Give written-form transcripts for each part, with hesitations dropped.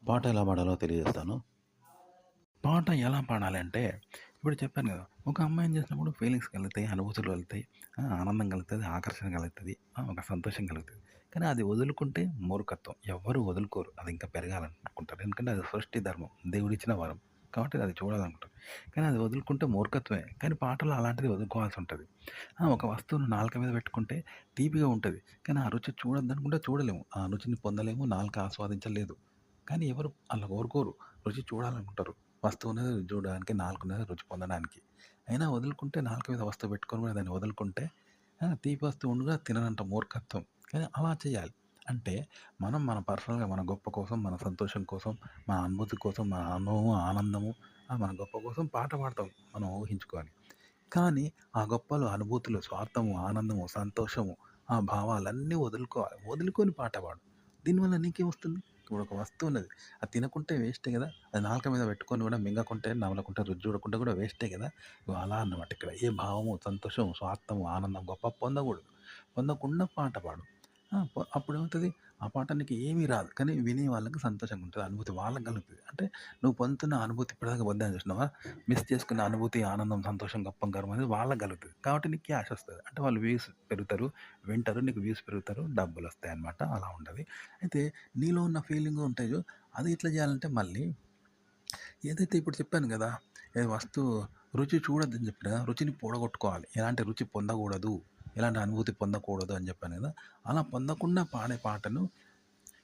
పాట ఎలా పాడాలో తెలియజేస్తాను. పాట ఎలా పాడాలంటే, ఇప్పుడు చెప్పాను గదా! ఒక అమ్మాయిని చూసినప్పుడు ఫీలింగ్స్ కలుగుతాయి, అనుభూతులు కలుగుతాయి, ఆనందం కలుగుతది, ఆకర్షణ కలుగుతది, ఒక సంతోషం కలుగుతది. కానీ అది వదులుకుంటే మూర్ఖత్వం. ఎవ్వరు వదులుకోరు. అది ఇంకా పెరగాలనుకుంటారు. ఎందుకంటే అది సృష్టి ధర్మం. దేవుడిచ్చిన వరం. కాబట్టి అది చూడాలనుకుంటారు. కానీ అది వదులుకుంటే మూర్ఖత్వమే. కానీ పాటలో అలాంటిది వదులుకోవాల్సి ఉంటది. ఒక వస్తువును నాలుక మీద పెట్టుకుంటే తీపిగా ఉంటది. కానీ ఆ రుచి చూడొద్దనుకుంటే చూడలేము. ఆ రుచిని పొందలేము. నాలుక ఆస్వాదించలేదు. కానీ ఎవరు అలా కోరుకోరు. రుచి చూడాలనుకుంటారు. వస్తువునేది రుచి చూడడానికి, నాలుకనేది రుచి పొందడానికి. అయినా వదులుకుంటే నాలుక మీద వస్తువు పెట్టుకొని కూడా దాన్ని వదులుకుంటే తీపి వస్తువు ఉండగా తిననంత మూర్ఖత్వం. కానీ అలా చేయాలి. అంటే మనం మన పర్సనల్‌గా మన గొప్ప కోసం, మన సంతోషం కోసం, మన అనుభూతి కోసం, మన అనుభవం, ఆనందము, మన గొప్ప కోసం పాట పాడతాం మనం ఊహించుకొని. కానీ ఆ గొప్పలు, అనుభూతులు, స్వార్థము, ఆనందము, సంతోషము, ఆ భావాలన్నీ వదులుకోవాలి. వదులుకొని పాట పాడు. దీనివల్ల నీకేమొస్తుంది? ఇప్పుడు ఒక వస్తువు ఉన్నది. అది తినకుంటే వేస్టే గదా! అది నాలుక మీద పెట్టుకొని గూడా మింగకుంటే, నమలకుంటే, రుచి చూడకుండా కూడా వేస్టే గదా! ఇగో అలా అన్నమాట ఇక్కడ. ఏ భావము, సంతోషం, స్వార్థము, ఆనందం, గొప్ప పొందకూడదు. పొందకుండా పాట పాడు. అప్పుడేమవుతది? ఆ పాట నీకు ఏమీ రాదు. కానీ వినే వాళ్ళకి సంతోషంగా ఉంటది. అనుభూతి వాళ్ళకి కలుగుతది. అంటే నువ్వు పొందుతున్న అనుభూతి ఇప్పటిదాకా పొందాను చూసినావా? మిస్ చేసుకున్న అనుభూతి, ఆనందం, సంతోషం, గొప్పం, గర్వం అనేది వాళ్ళకి కలుగుతది. కాబట్టి నీకు క్యాష్ వస్తది. అంటే వాళ్ళు వ్యూస్ పెరుగుతారు, వింటారు, నీకు వ్యూస్ పెరుగుతారు, డబ్బులొస్తాయన్నమాట. అలా ఉంటది. అయితే నీలో ఉన్న ఫీలింగు ఉంటాయి చూడు, అది ఎట్లా చేయాలంటే మళ్ళీ ఏదైతే ఇప్పుడు చెప్పాను గదా! ఏ వస్తువు రుచి చూడొద్దని చెప్పినా, రుచిని పోడగొట్టుకోవాలి. ఎలాంటి రుచి పొందకూడదు, ఎలాంటి అనుభూతి పొందకూడదు అని చెప్పాను గదా! అలా పొందకుండా పాడే పాటను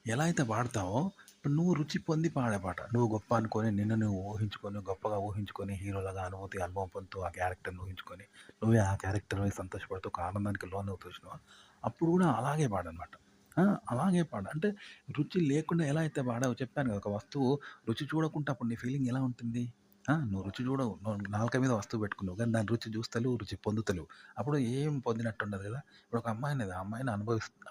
ఎలా అయితే పాడతావో, ఇప్పుడు నువ్వు రుచి పొంది పాడే పాట. నువ్వు గొప్ప అనుకోని, నిన్ను నువ్వు ఊహించుకొని, గొప్పగా ఊహించుకొని, హీరోలాగా అనుభూతి, అనుభవం పొందుతూ, ఆ క్యారెక్టర్‌ని ఊహించుకొని, నువ్వే ఆ క్యారెక్టర్ మీద సంతోషపడుతూ, ఒక ఆనందానికి లోనవుతూ చూసినావా, అప్పుడు గూడా అలాగే పాడనమాట. ఆ! అలాగే పాడు. అంటే రుచి లేకుండా ఎలా అయితే పాడావో చెప్పాను గదా! ఒక వస్తువు రుచి చూడకుంటే అప్పుడు నీ ఫీలింగ్ ఎలా ఉంటుంది? నువ్వు రుచి చూడవు. నువ్వు నాలుక మీద వస్తువు పెట్టుకున్నావు. కానీ దాని రుచి చూస్తలేవు, రుచి పొందుతలేవు. అప్పుడు ఏం పొందినట్టు ఉండదు గదా! ఇప్పుడు ఒక అమ్మాయిని, ఆ అమ్మాయిని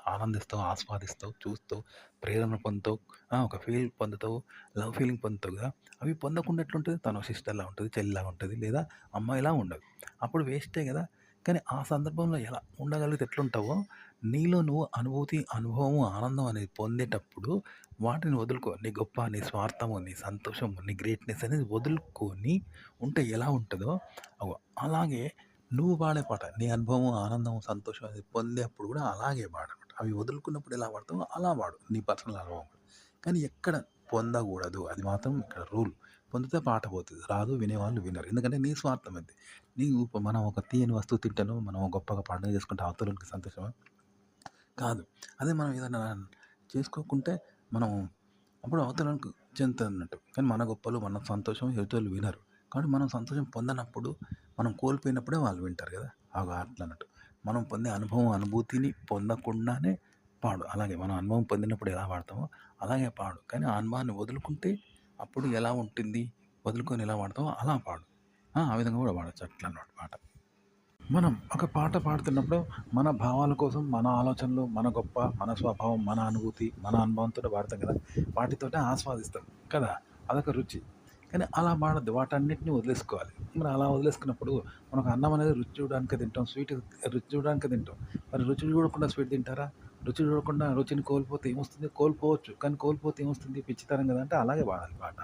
ఆనందిస్తావు, ఆస్వాదిస్తావు, చూస్తావు, ప్రేరణ పొందుతావు, ఒక ఫీల్ పొందుతావు, లవ్ ఫీలింగ్ పొందుతావు కదా! అవి పొందకుండా ఎట్లుంటది? తను సిస్టర్‌లా ఉంటది, చెల్లిలాగా ఉంటది, లేదా అమ్మాయిలా ఉండదు. అప్పుడు వేస్టే గదా! కానీ ఆ సందర్భంలో ఎలా ఉండగలిగితే ఎట్లుంటావో, నీలో నువ్వు అనుభూతి, అనుభవము, ఆనందం అనేది పొందేటప్పుడు వాటిని వదులుకో. నీ గొప్ప, నీ స్వార్థము, నీ సంతోషం, నీ గ్రేట్‌నెస్ అనేది వదులుకొని ఉంటే ఎలా ఉంటదో, అగో అలాగే నువ్వు పాడే పాట, నీ అనుభవం, ఆనందం, సంతోషం అనేది పొందేప్పుడు కూడా అలాగే పాడనమాట. అవి వదులుకున్నప్పుడు ఎలా పాడతావో అలా పాడు. నీ పర్సనల్ అనుభవం. కానీ ఎక్కడ పొందకూడదు. అది మాత్రం ఇక్కడ రూల్. పొందితే పాట పోతది. రాదు, వినేవాళ్ళు వినరు. ఎందుకంటే నీ స్వార్థం అది. మనం ఒక తీయని వస్తువు తింటాను, మనం గొప్పగా పండుగ చేసుకుంటే అవతలోనికి సంతోషమా? కాదు. అదే మనం ఏదైనా చేసుకోకుంటే మనం అప్పుడు అవతలోనికి చెందుతదన్నట్టు. కానీ మన గొప్పలు, మన సంతోషం ఎదుటోళ్ళు వినరు. కాబట్టి మనం సంతోషం పొందనప్పుడు, మనం కోల్పోయినప్పుడే వాళ్ళు వింటారు గదా! అట్లన్నట్టు. మనం పొందే అనుభవం, అనుభూతిని పొందకుండానే పాడు. అలాగే మనం అనుభవం పొందినప్పుడు ఎలా పాడతామో అలాగే పాడు. కానీ ఆ అనుభవాన్ని వదులుకుంటే అప్పుడు ఎలా ఉంటుంది? వదులుకొని ఎలా పాడతామో అలా పాడు. ఆ విధంగా కూడా పాడొచ్చు అట్లన్నమాట పాట. మనం ఒక పాట పాడుతున్నప్పుడు మన భావాల కోసం, మన ఆలోచనలు, మన గొప్ప, మన స్వభావం, మన అనుభూతి, మన అనుభవంతోనే పాడతాం కదా! వాటితోటే ఆస్వాదిస్తాం కదా! అదొక రుచి. కానీ అలా పాడొద్దు. వాటన్నిటిని వదిలేసుకోవాలి. మరి అలా వదిలేసుకున్నప్పుడు మనకు అన్నం అనేది రుచి చూడడానికే తింటాం. స్వీట్ రుచి చూడడానికే తింటాం. మరి రుచి చూడకుండా స్వీట్ తింటారా? రుచి చూడకుండా రుచిని కోల్పోతే ఏమొస్తుంది? కోల్పోవచ్చు. కానీ కోల్పోతే ఏమొస్తుంది? పిచ్చితనం కదా! అంటే అలాగే పాడాలి పాట.